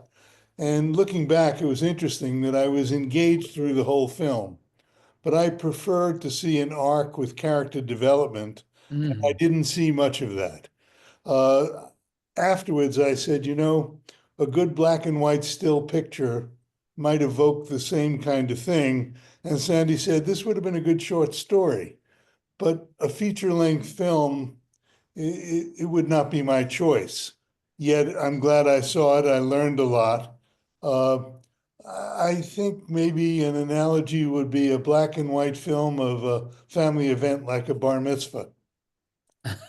And looking back, it was interesting that I was engaged through the whole film, but I preferred to see an arc with character development. I didn't see much of that. Afterwards, I said, you know, a good black and white still picture might evoke the same kind of thing. And Sandy said, this would have been a good short story, but a feature-length film, it would not be my choice. Yet I'm glad I saw it. I learned a lot. I think maybe an analogy would be a black and white film of a family event like a bar mitzvah.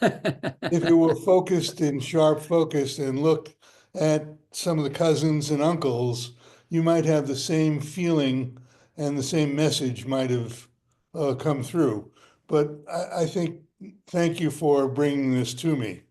If it were focused in sharp focus and looked at some of the cousins and uncles, you might have the same feeling and the same message might have come through. But I think, thank you for bringing this to me.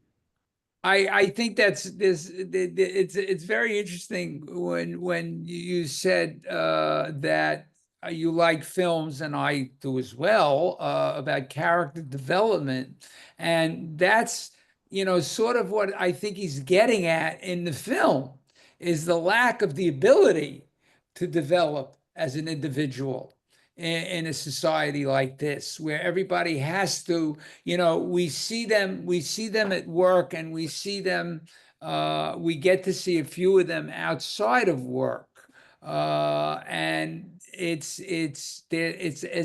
I think that's this. It's very interesting when you said that you like films, and I do as well, about character development, and that's, you know, sort of what I think he's getting at in the film, is the lack of the ability to develop as an individual in a society like this, where everybody has to, you know, we see them at work, and we see them, we get to see a few of them outside of work. And it's as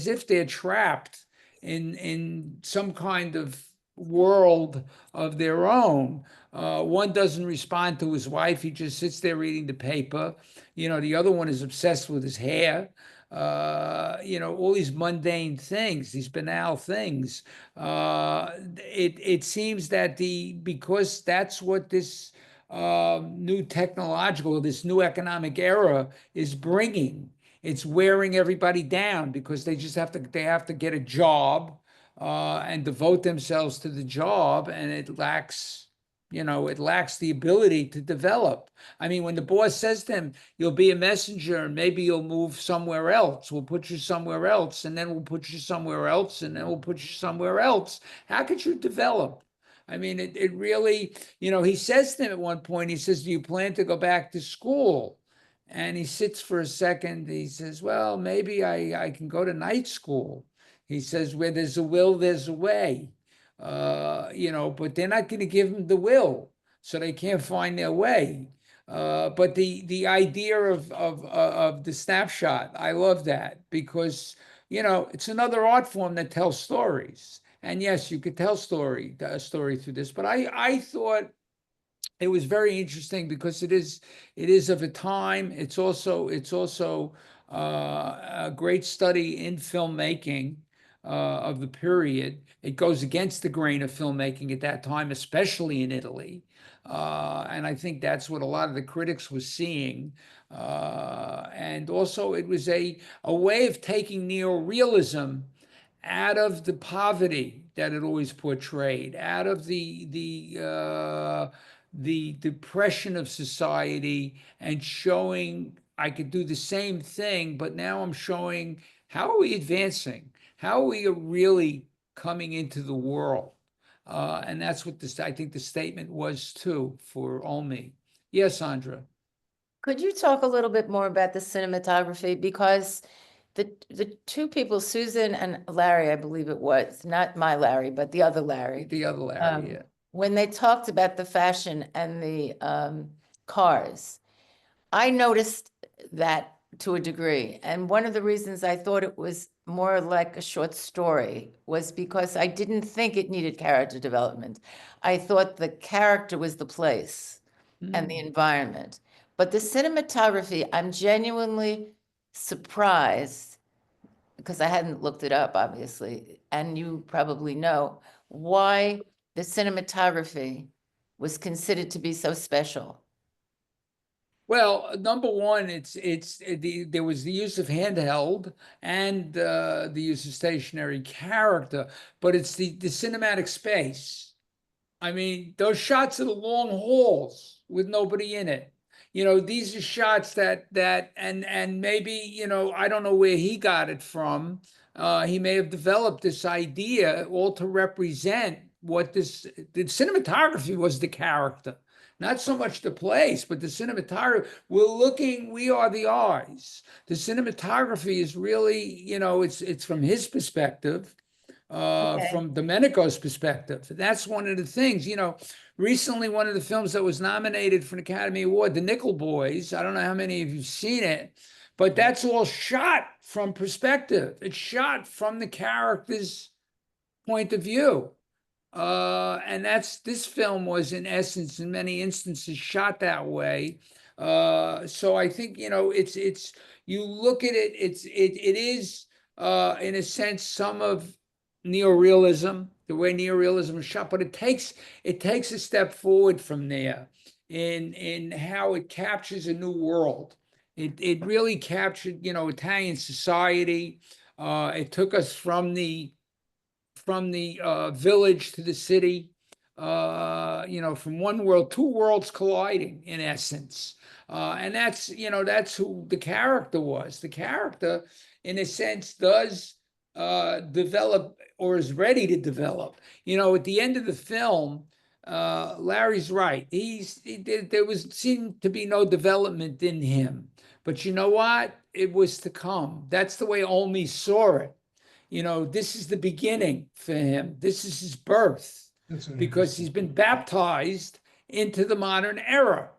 if they're trapped in some kind of world of their own. One doesn't respond to his wife, he just sits there reading the paper. You know, the other one is obsessed with his hair. You know, all these mundane things, these banal things. It seems that because that's what this new technological, this new economic era is bringing. It's wearing everybody down, because they have to get a job and devote themselves to the job, and it lacks the ability to develop. I mean, when the boss says to him, you'll be a messenger and maybe you'll move somewhere else, we'll put you somewhere else, and then we'll put you somewhere else, and then we'll put you somewhere else. How could you develop? I mean, it really, you know, he says to him at one point, he says, do you plan to go back to school? And he sits for a second. He says, well, maybe I can go to night school. He says, where there's a will, there's a way. You know, but they're not going to give them the will, so they can't find their way. But the idea of the snapshot, I love that, because, you know, it's another art form that tells stories. And yes, you could tell a story through this, but I thought it was very interesting because it is of a time. It's also a great study in filmmaking of the period. It goes against the grain of filmmaking at that time, especially in Italy. And I think that's what a lot of the critics were seeing. And also it was a way of taking neo-realism out of the poverty that it always portrayed, out of the depression of society, and showing I could do the same thing, but now I'm showing how are we advancing? How are we really coming into the world? And that's what I think the statement was too for Olmi. Yes, Sandra. Could you talk a little bit more about the cinematography? Because the two people, Susan and Larry, I believe it was, not my Larry, but the other Larry. The other Larry, yeah. When they talked about the fashion and the cars, I noticed that to a degree. And one of the reasons I thought it was more like a short story was because I didn't think it needed character development. I thought the character was the place and the environment. But the cinematography, I'm genuinely surprised, because I hadn't looked it up, obviously, and you probably know, why the cinematography was considered to be so special? Well, number one, there was the use of handheld and the use of stationary character, but it's the cinematic space. I mean, those shots of the long halls with nobody in it. You know, these are shots and maybe, you know, I don't know where he got it from. He may have developed this idea all to represent what the cinematography was, the character, not so much the place, but the cinematography. We are the eyes. The cinematography is really, you know, it's from his perspective. Okay. From Domenico's perspective. That's one of the things, you know, recently one of the films that was nominated for an Academy Award, The Nickel Boys, I don't know how many of you've seen it, but that's all shot from perspective. It's shot from the character's point of view. And this film was in essence, in many instances, shot that way. So I think, you know, you look at it, it is, in a sense, some of Neo-realism, the way Neo-realism is shot, but it takes a step forward from there in how it captures a new world. It really captured, you know, Italian society. It took us from the village to the city, you know, from one world, two worlds colliding in essence. And that's, you know, that's who the character was. The character, in a sense, does develop or is ready to develop. You know, at the end of the film, Larry's right. There seemed to be no development in him. But you know what? It was to come. That's the way Olmi saw it. You know, this is the beginning for him. This is his birth because he's been baptized into the modern era.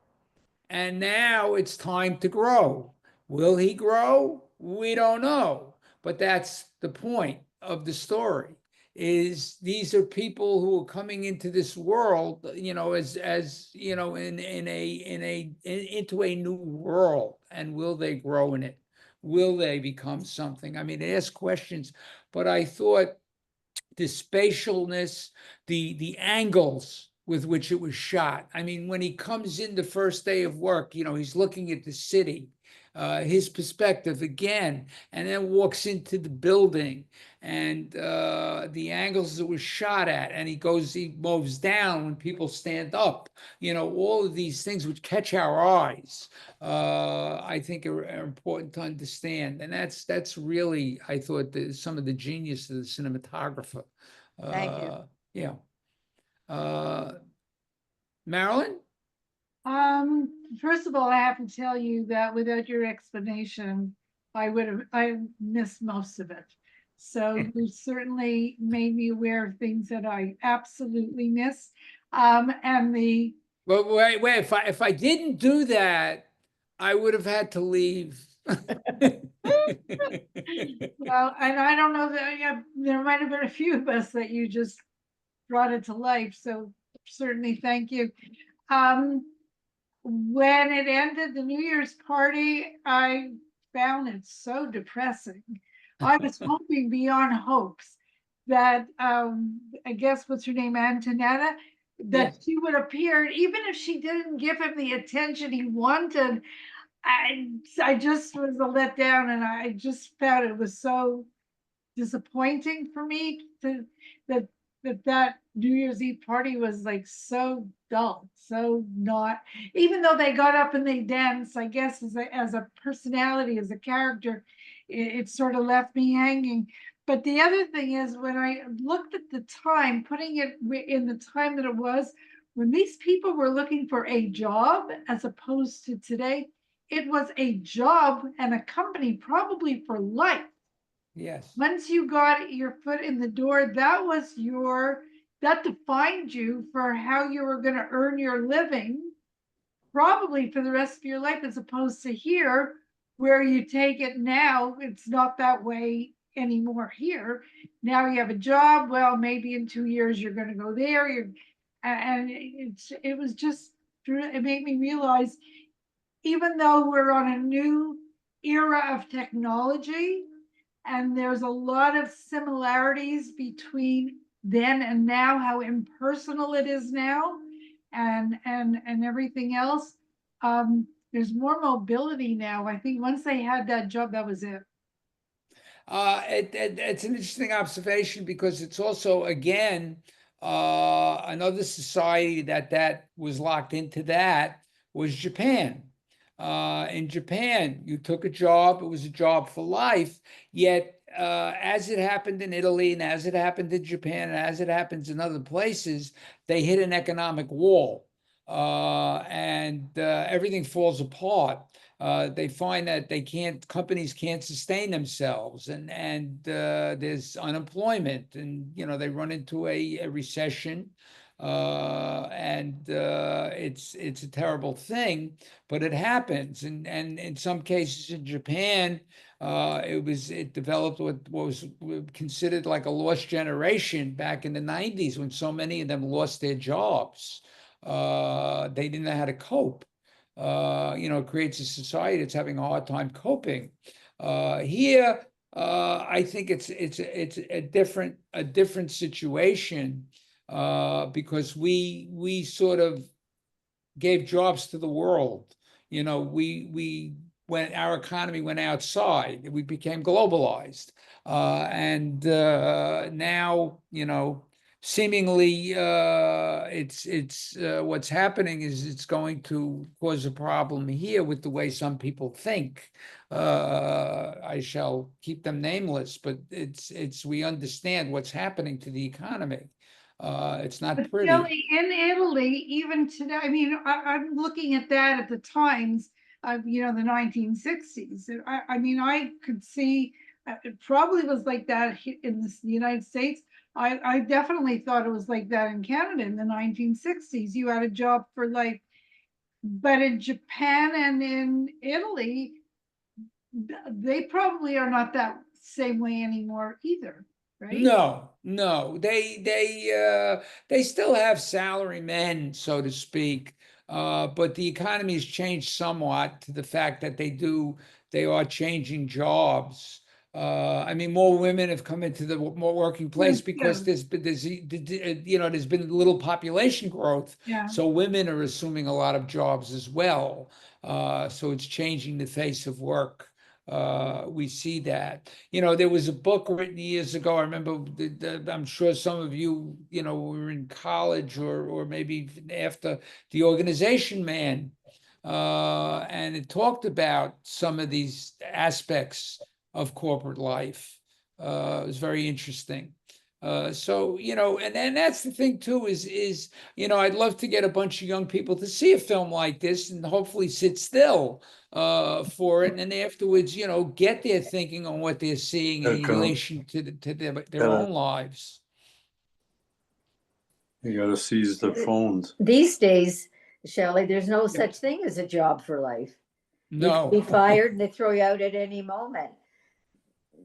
And now it's time to grow. Will he grow? We don't know. But that's the point of the story, is these are people who are coming into this world, you know, as you know, into a new world. And will they grow in it? Will they become something? I mean, it asks questions, but I thought the spatialness, the angles with which it was shot. I mean, when he comes in the first day of work, you know, he's looking at the city, his perspective again, and then walks into the building and the angles it was shot at, and he moves down when people stand up, you know, all of these things which catch our eyes, I think are important to understand. And that's really, I thought, some of the genius of the cinematographer. Thank you. Yeah. Marilyn? First of all, I have to tell you that without your explanation, I missed most of it. So you certainly made me aware of things that I absolutely missed. And the Well, wait, if I didn't do that, I would have had to leave. well, and I don't know that there might have been a few of us that you just brought it to life. So certainly thank you. When it ended, the New Year's party, I found it so depressing. I was hoping beyond hopes that I guess what's her name, Antonetta, that Yes. she would appear, even if she didn't give him the attention he wanted. I just was a letdown, and I just found it was so disappointing for me that New Year's Eve party was like so dull, so not, even though they got up and they danced, I guess as a personality, as a character, it sort of left me hanging. But the other thing is, when I looked at the time, putting it in the time that it was, when these people were looking for a job, as opposed to today, it was a job and a company probably for life. Yes. Once you got your foot in the door, that defined you for how you were going to earn your living, probably for the rest of your life, as opposed to here, where you take it now, it's not that way anymore here. Now you have a job, well, maybe in 2 years you're going to go there. And it was just, it made me realize, even though we're on a new era of technology, and there's a lot of similarities between then and now, how impersonal it is now, and everything else. There's more mobility now. I think once they had that job, that was it. It's an interesting observation because it's also, again, another society that was locked into that was Japan. In Japan, you took a job, it was a job for life, yet as it happened in Italy and as it happened in Japan and as it happens in other places, they hit an economic wall and everything falls apart. They find that companies can't sustain themselves, and there's unemployment, and they run into a recession, and it's a terrible thing, but it happens, and in some cases in Japan, it developed what was considered like a lost generation back in the 90s when so many of them lost their jobs. They didn't know how to cope. It creates a society that's having a hard time coping. Here, I think it's a different situation because we sort of gave jobs to the world. We when our economy went outside, we became globalized, and now seemingly it's what's happening is it's going to cause a problem here with the way some people think. I shall keep them nameless, but we understand what's happening to the economy. It's not But pretty. Shelly, in Italy, even today, I mean, I'm looking at that at the times of, the 1960s. I mean, I could see it probably was like that in the United States. I definitely thought it was like that in Canada in the 1960s. You had a job for life. But in Japan and in Italy, they probably are not that same way anymore either, right? No, they still have salary men, so to speak. But the economy has changed somewhat to the fact that they are changing jobs. I mean, more women have come into the more working place because there's been little population growth. Yeah. So women are assuming a lot of jobs as well. So it's changing the face of work. We see that. There was a book written years ago. I remember, I'm sure some of you, were in college or maybe after, The Organization Man. And it talked about some of these aspects of corporate life. It was very interesting. So, and that's the thing too, is, I'd love to get a bunch of young people to see a film like this and hopefully sit still for it. And then afterwards, get their thinking on what they're seeing in relation to their own lives. You gotta seize the phones. These days, Shelley, there's no such thing as a job for life. You No. can be fired and they throw you out at any moment.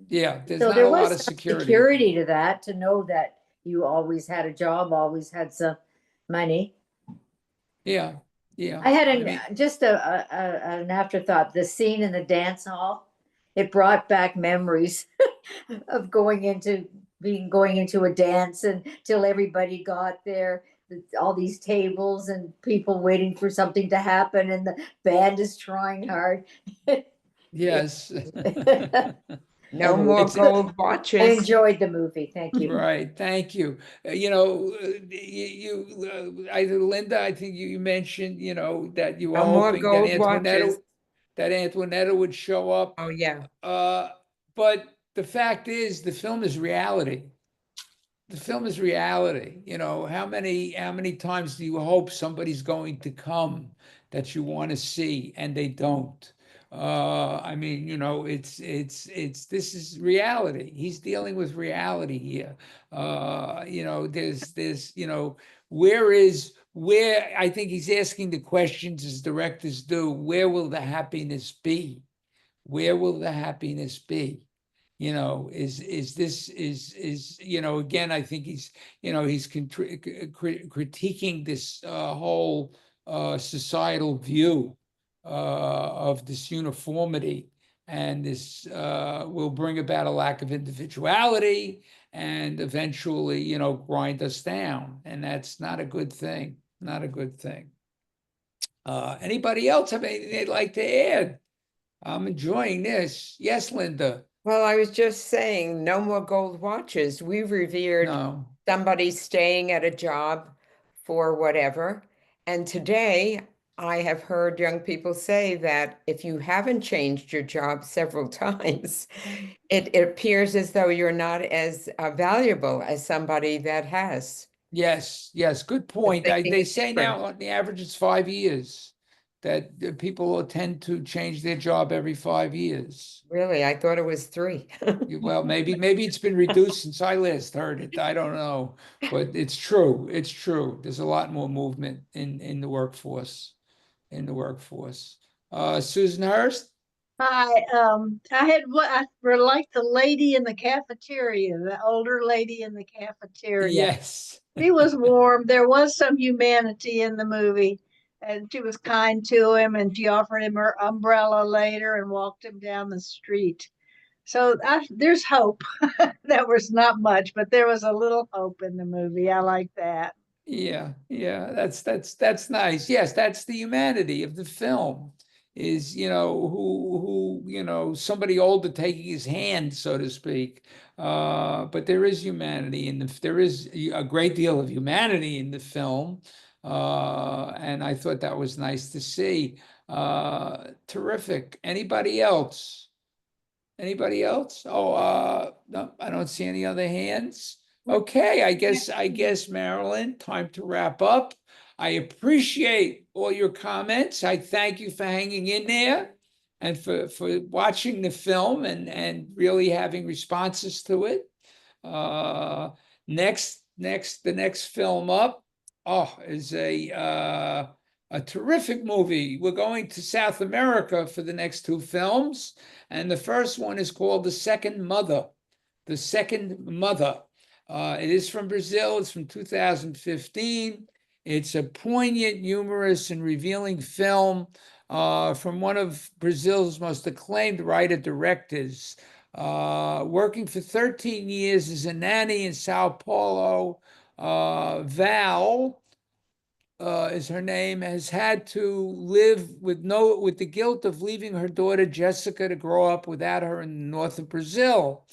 Yeah, there's So not there a lot was of some security. security to that, to know that you always had a job, always had some money. Yeah. I had an afterthought. The scene in the dance hall, it brought back memories of going into a dance until everybody got there. All these tables and people waiting for something to happen, and the band is trying hard. Yes. No more gold watches. I enjoyed the movie. Thank you. Right. Thank you. Linda, I think you mentioned, that you were No more hoping gold that Antoinetta would show up. Oh, yeah. But the fact is, the film is reality. The film is reality. How many times do you hope somebody's going to come that you want to see and they don't? I mean, this is reality. He's dealing with reality here. There's where I think he's asking the questions as directors do. Where will the happiness be? Where will the happiness be? Is this again, I think he's critiquing this whole societal view of this uniformity, and this will bring about a lack of individuality and eventually, grind us down, and that's not a good thing. not a good thing. Anybody else have anything they'd like to add? I'm enjoying this. Yes, Linda. Well, I was just saying, no more gold watches. We revered No. somebody staying at a job for whatever. And today, I have heard young people say that if you haven't changed your job several times, it appears as though you're not as valuable as somebody that has. Yes, yes, good point. thinking They is say different. now on the average it's 5 years that people will tend to change their job every 5 years. Really, I thought it was 3. Well, maybe it's been reduced since I last heard it. I don't know, but it's true. It's true. There's a lot more movement in the workforce. Susan Hurst? Hi, I had what I were like the lady in the cafeteria, the older lady in the cafeteria. Yes. She was warm. There was some humanity in the movie, and she was kind to him, and she offered him her umbrella later and walked him down the street. So there's hope. That was not much, but there was a little hope in the movie. I like that. Yeah, that's nice. Yes, that's the humanity of the film is, who, somebody older taking his hand, so to speak. But there is humanity there is a great deal of humanity in the film. And I thought that was nice to see. Terrific. Anybody else? Oh, no, I don't see any other hands. Okay, I guess, Marilyn, time to wrap up. I appreciate all your comments. I thank you for hanging in there and for watching the film and really having responses to it. The next film up, is a terrific movie. We're going to South America for the next 2 films, and the first one is called The Second Mother. The Second Mother. It is from Brazil. It's from 2015. It's a poignant, humorous, and revealing film from one of Brazil's most acclaimed writer-directors. Working for 13 years as a nanny in Sao Paulo, Val is her name, has had to live with the guilt of leaving her daughter Jessica to grow up without her in the north of Brazil.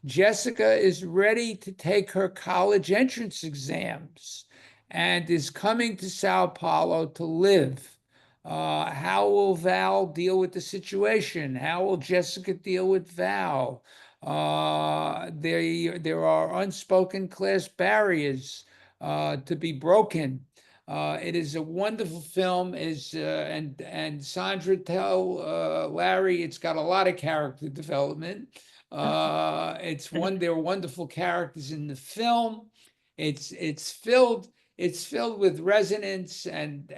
Jessica is ready to take her college entrance exams and is coming to Sao Paulo to live. How will Val deal with the situation? How will Jessica deal with Val? There are unspoken class barriers to be broken. It is a wonderful film. And Sandra tell Larry it's got a lot of character development. There are wonderful characters in the film. It's filled with resonance and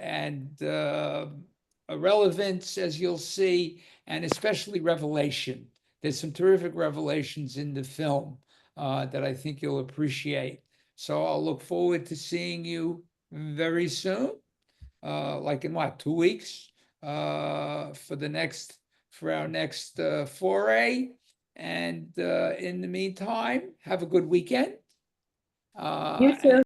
relevance, as you'll see, and especially revelation. There's some terrific revelations in the film that I think you'll appreciate. So I'll look forward to seeing you very soon, like in 2 weeks, for our next foray. And in the meantime, have a good weekend. You too.